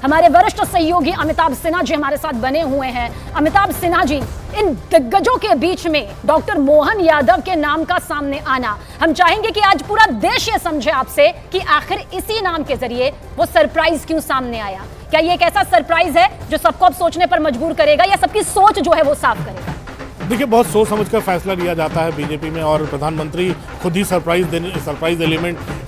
हमारे वरिष्ठ सहयोगी अमिताभ सिन्हा जी हमारे साथ बने हुए हैं। अमिताभ सिन्हा जी, इन दिग्गजों के बीच में डॉक्टर मोहन यादव के नाम का सामने आना, हम चाहेंगे कि आज पूरा देश ये समझे आपसे कि आखिर इसी नाम के जरिए वो सरप्राइज क्यों सामने आया। क्या ये एक ऐसा सरप्राइज है जो सबको अब सोचने पर मजबूर करेगा या सबकी सोच जो है वो साफ करेगा? देखिए, बहुत सोच समझ कर फैसला लिया जाता है बीजेपी में, और प्रधानमंत्री खुद ही सरप्राइज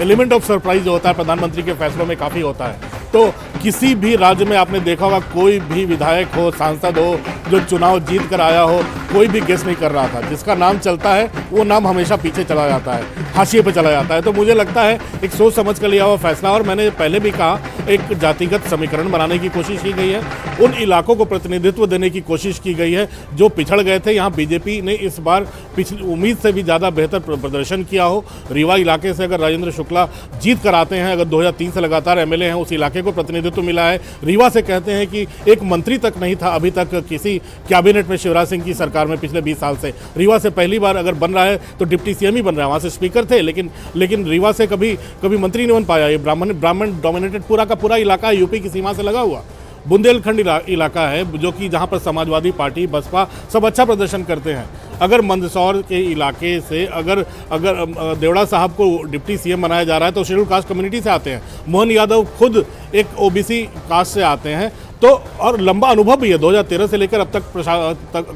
एलिमेंट ऑफ सरप्राइज जो होता है प्रधानमंत्री के फैसलों में काफ़ी होता है। तो किसी भी राज्य में आपने देखा होगा, कोई भी विधायक हो, सांसद हो, जो चुनाव जीत कर आया हो, कोई भी गेस नहीं कर रहा था। जिसका नाम चलता है वो नाम हमेशा पीछे चला जाता है, हाशिए पे चला जाता है। तो मुझे लगता है एक सोच समझ कर लिया हुआ फैसला, और मैंने पहले भी कहा, एक जातिगत समीकरण बनाने की कोशिश की गई है, उन इलाकों को प्रतिनिधित्व देने की कोशिश की गई है जो पिछड़ गए थे। यहाँ बीजेपी ने इस बार पिछली उम्मीद से भी ज़्यादा बेहतर प्रदर्शन किया हो। रीवा इलाके से अगर राजेंद्र शुक्ला जीत कर आते हैं, अगर 2003 से लगातार एमएलए हैं, उस इलाके को प्रतिनिधित्व मिला है। रीवा से कहते हैं कि एक मंत्री तक नहीं था अभी तक किसी कैबिनेट में शिवराज सिंह की सरकार में पिछले 20 साल से। रीवा से पहली बार अगर बन रहा है तो डिप्टी सीएम ही बन रहा है। वहाँ से स्पीकर थे, लेकिन रीवा से कभी मंत्री नहीं बन पाया। ये ब्राह्मण डोमिनेटेड पूरा का पूरा इलाका है, यूपी की सीमा से लगा हुआ। बुंदेलखंड इलाका है जो कि जहाँ पर समाजवादी पार्टी, बसपा सब अच्छा प्रदर्शन करते हैं। अगर मंदसौर के इलाके से अगर देवड़ा साहब को डिप्टी सीएम बनाया जा रहा है तो शेड्यूल कास्ट कम्युनिटी से आते हैं। मोहन यादव खुद एक ओबीसी कास्ट से आते हैं, तो और लंबा अनुभव भी है, 2013 से लेकर अब तक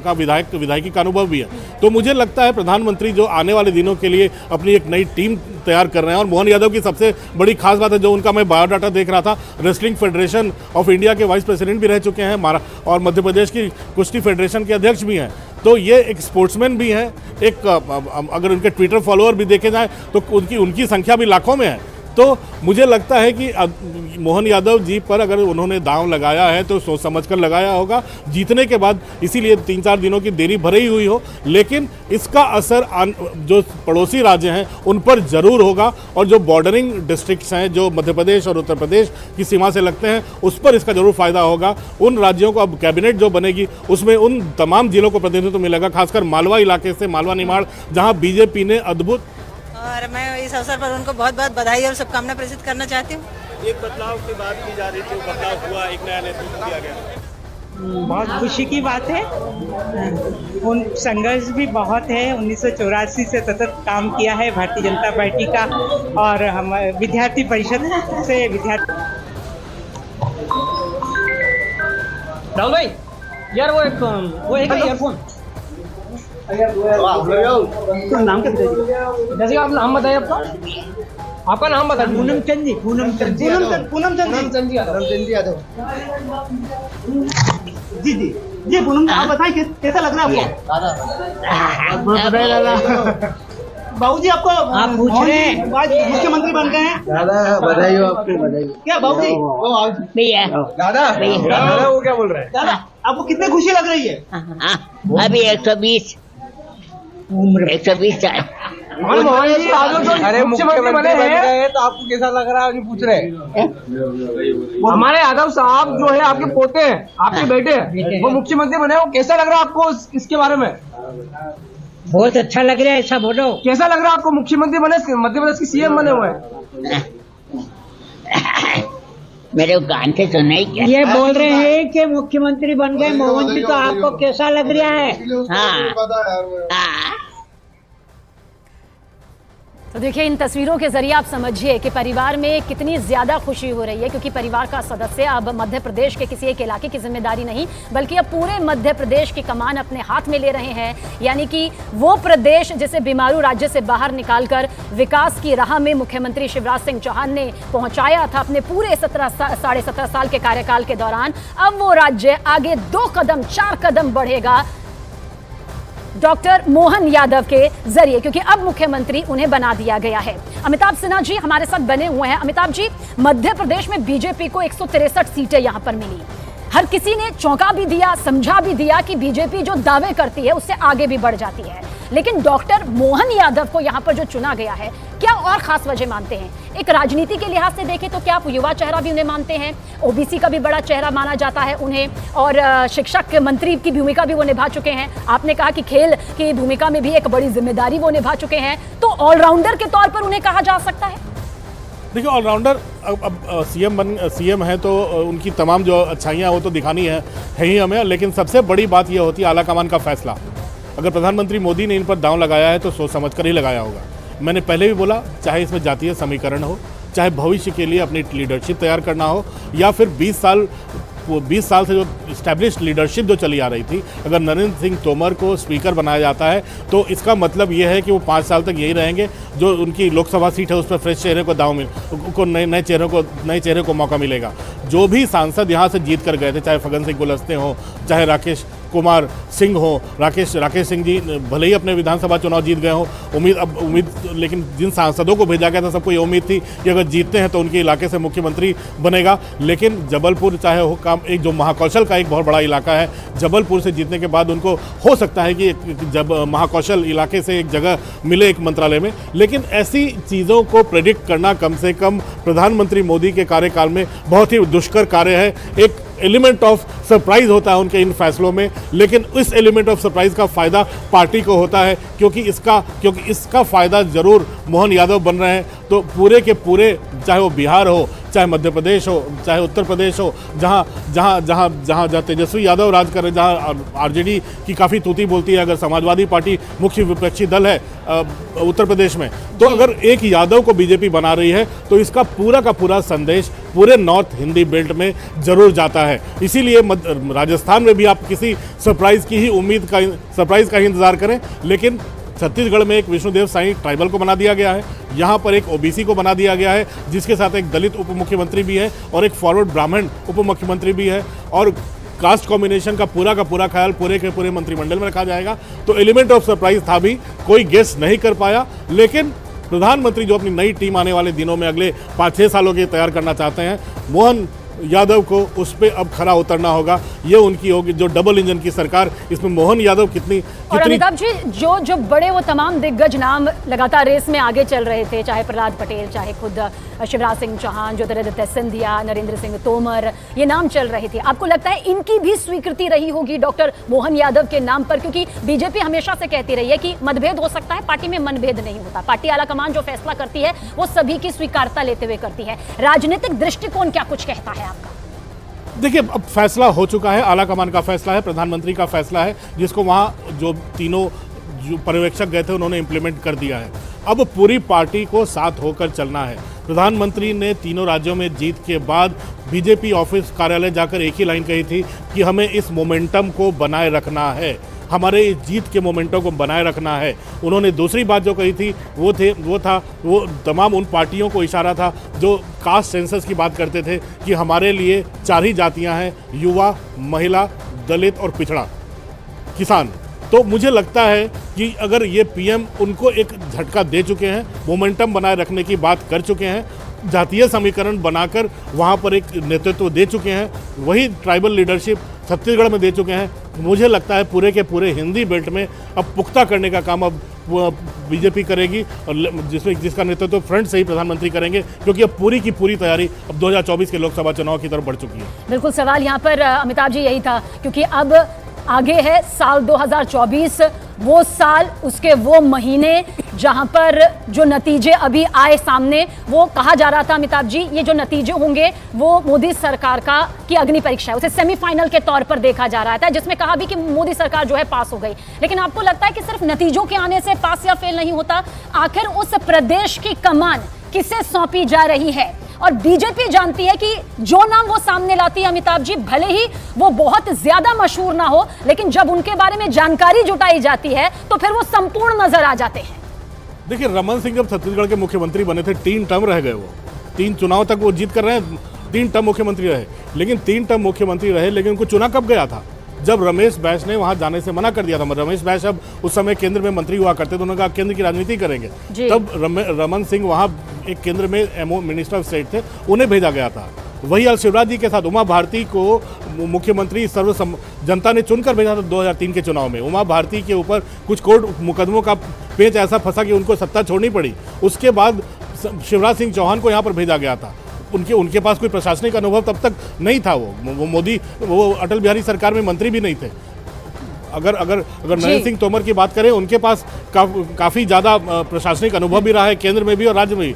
का विधायकी का अनुभव भी है। तो मुझे लगता है प्रधानमंत्री जो आने वाले दिनों के लिए अपनी एक नई टीम तैयार कर रहे हैं। और मोहन यादव की सबसे बड़ी खास बात है, जो उनका मैं बायोडाटा देख रहा था, रेसलिंग फेडरेशन ऑफ इंडिया के वाइस प्रेसिडेंट भी रह चुके हैं, और मध्य प्रदेश की कुश्ती फेडरेशन के अध्यक्ष भी हैं। तो ये एक स्पोर्ट्समैन भी हैं। एक अगर उनके ट्विटर फॉलोअर भी देखे जाएँ तो उनकी संख्या भी लाखों में है। तो मुझे लगता है कि मोहन यादव जी पर अगर उन्होंने दांव लगाया है तो सोच समझकर लगाया होगा जीतने के बाद, इसीलिए 3-4 दिनों की देरी भरी हुई हो, लेकिन इसका असर जो पड़ोसी राज्य हैं उन पर ज़रूर होगा। और जो बॉर्डरिंग डिस्ट्रिक्ट्स हैं जो मध्य प्रदेश और उत्तर प्रदेश की सीमा से लगते हैं, उस पर इसका जरूर फायदा होगा। उन राज्यों को अब कैबिनेट जो बनेगी उसमें उन तमाम जिलों को प्रतिनिधित्व मिलेगा, खासकर मालवा इलाके से, मालवा निमाड़, जहाँ बीजेपी ने अद्भुत। और मैं इस अवसर पर उनको बहुत बहुत बधाई और शुभकामना प्रेषित करना चाहती हूँ। एक बदलाव की बात की जा रही थी, बदलाव हुआ, एक नया नेतृत्व दिया गया। बहुत खुशी की बात है। उन संघर्ष भी बहुत है। 1984 से सतत काम किया है भारतीय जनता पार्टी का, और हम विद्यार्थी परिषद से राहुल भाई, यार वो एक ईयरफोन। तो नाम क्या बताइए? जैसे आप नाम बताइए आपका नाम बताइए। पूनम चंद जी यादव। जी पूनम, आप बताइए कैसा लग रहा है आपको? बाबू जी, आपको आप पूछ रहे हैं, मुख्यमंत्री बन गए हैं। दादा बधाई हो आपको, बधाई। क्या बाबू जी? दादा वो क्या बोल रहे हैं? दादा, आपको कितनी खुशी लग रही है? अभी 120 साल। अरे मुख्यमंत्री बन गए तो आपको कैसा लग रहा है, नहीं पूछ रहे? हमारे यादव साहब जो है आपके पोते हैं, आपके बेटे हैं, वो मुख्यमंत्री बने, वो कैसा लग रहा है आपको इसके बारे में? बहुत अच्छा लग रहा है, ऐसा बोलो। कैसा लग रहा है आपको मुख्यमंत्री बने, मध्य प्रदेश की सीएम बने हुए हैं? मेरे कान से सुना ही क्या? ये बोल रहे हैं कि मुख्यमंत्री बन गए मोहन जी, तो आपको कैसा लग रहा है? हाँ। तो देखिए, इन तस्वीरों के जरिए आप समझिए कि परिवार में कितनी ज़्यादा खुशी हो रही है, क्योंकि परिवार का सदस्य अब मध्य प्रदेश के किसी एक इलाके की जिम्मेदारी नहीं, बल्कि अब पूरे मध्य प्रदेश की कमान अपने हाथ में ले रहे हैं। यानी कि वो प्रदेश जिसे बीमारू राज्य से बाहर निकालकर विकास की राह में मुख्यमंत्री शिवराज सिंह चौहान ने पहुंचाया था अपने पूरे 17 साल के कार्यकाल के दौरान, अब वो राज्य आगे 2 कदम 4 कदम बढ़ेगा डॉक्टर मोहन यादव के जरिए, क्योंकि अब मुख्यमंत्री उन्हें बना दिया गया है। अमिताभ सिन्हा जी हमारे साथ बने हुए हैं। अमिताभ जी, मध्य प्रदेश में बीजेपी को 163 सीटें यहां पर मिली। हर किसी ने चौंका भी दिया, समझा भी दिया कि बीजेपी जो दावे करती है उससे आगे भी बढ़ जाती है, लेकिन डॉक्टर मोहन यादव को यहां पर जो चुना गया है, क्या और खास वजह मानते हैं? एक राजनीति के लिहाज से देखें तो क्या आप युवा चेहरा भी उन्हें मानते हैं? ओबीसी का भी बड़ा चेहरा माना जाता है उन्हें, और शिक्षक मंत्री की भूमिका भी वो निभा चुके हैं। आपने कहा कि खेल की भूमिका में भी एक बड़ी जिम्मेदारी वो निभा चुके हैं, तो ऑलराउंडर के तौर पर उन्हें कहा जा सकता है? देखिए ऑलराउंडर अब सीएम है तो उनकी तमाम जो अच्छाइयाँ वो तो दिखानी है ही हमें, लेकिन सबसे बड़ी बात ये होती है आलाकमान का फैसला। अगर प्रधानमंत्री मोदी ने इन पर दांव लगाया है तो सोच समझ कर ही लगाया होगा। मैंने पहले भी बोला, चाहे इसमें जातीय समीकरण हो, चाहे भविष्य के लिए अपनी लीडरशिप तैयार करना हो, या फिर 20 साल से जो इस्टेब्लिश्ड लीडरशिप जो चली आ रही थी, अगर नरेंद्र सिंह तोमर को स्पीकर बनाया जाता है तो इसका मतलब ये है कि वो 5 साल तक यही रहेंगे। जो उनकी लोकसभा सीट है उस पर फ्रेश चेहरे को नए चेहरे को मौका मिलेगा। जो भी सांसद यहाँ से जीत कर गए थे, चाहे फग्गन सिंह कुलस्ते हो, चाहे राकेश कुमार सिंह हो, राकेश सिंह जी भले ही अपने विधानसभा चुनाव जीत गए हो, लेकिन जिन सांसदों को भेजा गया था सबको ये उम्मीद थी कि अगर जीतते हैं तो उनके इलाके से मुख्यमंत्री बनेगा। लेकिन जबलपुर चाहे हो काम एक जो महाकौशल का एक बहुत बड़ा इलाका है, जबलपुर से जीतने के बाद उनको हो सकता है कि जब महाकौशल इलाके से एक जगह मिले एक मंत्रालय में, लेकिन ऐसी चीज़ों को प्रेडिक्ट करना कम से कम प्रधानमंत्री मोदी के कार्यकाल में बहुत ही दुष्कर कार्य है। एक एलिमेंट ऑफ सरप्राइज होता है उनके इन फैसलों में, लेकिन इस एलिमेंट ऑफ सरप्राइज का फ़ायदा पार्टी को होता है, क्योंकि इसका फ़ायदा ज़रूर मोहन यादव बन रहे हैं। तो पूरे के पूरे, चाहे वो बिहार हो, चाहे मध्य प्रदेश हो, चाहे उत्तर प्रदेश हो, जहाँ तेजस्वी यादव राज कर रहे, जहाँ आरजेडी की काफ़ी तूती बोलती है, अगर समाजवादी पार्टी मुख्य विपक्षी दल है उत्तर प्रदेश में, तो अगर एक यादव को बीजेपी बना रही है तो इसका पूरा का पूरा संदेश पूरे नॉर्थ हिंदी बेल्ट में जरूर जाता है। इसीलिए राजस्थान में भी आप किसी सरप्राइज का ही इंतजार करें, लेकिन छत्तीसगढ़ में एक विष्णुदेव साई ट्राइबल को बना दिया गया है, यहाँ पर एक ओबीसी को बना दिया गया है, जिसके साथ एक दलित उप मुख्यमंत्री भी है और एक फॉरवर्ड ब्राह्मण उप मुख्यमंत्री भी है, और कास्ट कॉम्बिनेशन का पूरा ख्याल पूरे के पूरे मंत्रिमंडल में रखा जाएगा। तो एलिमेंट ऑफ सरप्राइज था भी, कोई गेस नहीं कर पाया, लेकिन प्रधानमंत्री जो अपनी नई टीम आने वाले दिनों में अगले 5-6 सालों के तैयार करना चाहते हैं, मोहन यादव को उस पर अब खरा उतरना होगा। ये उनकी होगी जो डबल इंजन की सरकार, इसमें मोहन यादव कितनी और अमिताभ जी जो बड़े वो तमाम दिग्गज नाम लगातार रेस में आगे चल रहे थे, चाहे प्रहलाद पटेल, चाहे खुद शिवराज सिंह चौहान, ज्योतिरादित्य सिंधिया, नरेंद्र सिंह तोमर, ये नाम चल रहे थे। आपको लगता है इनकी भी स्वीकृति रही होगी डॉक्टर मोहन यादव के नाम पर? क्योंकि बीजेपी हमेशा से कहती रही है कि मतभेद हो सकता है, पार्टी में मनभेद नहीं होता, पार्टी आलाकमान जो फैसला करती है वो सभी की स्वीकारता लेते हुए करती है। राजनीतिक दृष्टिकोण क्या कुछ कहता है आपका? देखिए, अब फैसला हो चुका है, आलाकमान का फैसला है, प्रधानमंत्री का फैसला है, जिसको वहाँ जो तीनों जो पर्यवेक्षक गए थे उन्होंने इम्प्लीमेंट कर दिया है। अब पूरी पार्टी को साथ होकर चलना है। प्रधानमंत्री ने तीनों राज्यों में जीत के बाद बीजेपी ऑफिस कार्यालय जाकर एक ही लाइन कही थी कि हमें इस मोमेंटम को बनाए रखना है, हमारे इस जीत के मोमेंटम को बनाए रखना है। उन्होंने दूसरी बात जो कही थी वो तमाम उन पार्टियों को इशारा था जो कास्ट सेंसस की बात करते थे कि हमारे लिए 4 ही जातियां हैं, युवा, महिला, दलित और पिछड़ा किसान। तो मुझे लगता है कि अगर ये पीएम उनको एक झटका दे चुके हैं, मोमेंटम बनाए रखने की बात कर चुके हैं, जातीय समीकरण बनाकर वहाँ पर एक नेतृत्व दे चुके हैं, वही ट्राइबल लीडरशिप छत्तीसगढ़ में दे चुके हैं, मुझे लगता है पूरे के पूरे हिंदी बेल्ट में अब पुख्ता करने का काम अब बीजेपी करेगी, और जिसका नेतृत्व फ्रंट से ही प्रधानमंत्री करेंगे, क्योंकि अब पूरी की पूरी तैयारी अब 2024 के लोकसभा चुनाव की तरफ बढ़ चुकी है। बिल्कुल, सवाल यहाँ पर अमिताभ जी यही था, क्योंकि अब आगे है साल 2024, वो साल, उसके वो महीने जहां पर जो नतीजे अभी आए सामने, वो कहा जा रहा था अमिताभ जी, ये जो नतीजे होंगे वो मोदी सरकार की अग्नि परीक्षा है, उसे सेमीफाइनल के तौर पर देखा जा रहा था, जिसमें कहा भी कि मोदी सरकार जो है पास हो गई। लेकिन आपको लगता है कि सिर्फ नतीजों के आने से पास या फेल नहीं होता, आखिर उस प्रदेश की कमान किसे सौंपी जा रही है? और बीजेपी जानती है कि जो नाम वो सामने लाती है अमिताभ जी, भले ही वो बहुत ज्यादा मशहूर ना हो, लेकिन जब उनके बारे में जानकारी जुटाई जाती है तो फिर वो संपूर्ण नजर आ जाते हैं। देखिए, रमन सिंह जब छत्तीसगढ़ के मुख्यमंत्री बने थे, 3 टर्म रह गए, वो 3 चुनाव तक वो जीत कर रहे हैं, 3 टर्म मुख्यमंत्री रहे, लेकिन उनको चुना कब गया था? जब रमेश बैस ने वहां जाने से मना कर दिया था। रमेश बैस अब उस समय केंद्र में मंत्री हुआ करते थे, उन्होंने कहा केंद्र की राजनीति करेंगे, तब रमन सिंह वहां एक केंद्र में मिनिस्टर ऑफ स्टेट थे, उन्हें भेजा गया था। वही आज शिवराज जी के साथ उमा भारती को मुख्यमंत्री जनता ने चुनकर भेजा था 2003 के चुनाव में। उमा भारती के ऊपर कुछ कोर्ट मुकदमों का पेच ऐसा फंसा कि उनको सत्ता छोड़नी पड़ी। उसके बाद शिवराज सिंह चौहान को यहाँ पर भेजा गया था। उनके पास कोई प्रशासनिक अनुभव तब तक नहीं था, वो अटल बिहारी सरकार में मंत्री भी नहीं थे। अगर नरेंद्र सिंह तोमर की बात करें, उनके पास काफ़ी ज़्यादा प्रशासनिक अनुभव भी रहा है, केंद्र में भी और राज्य में भी।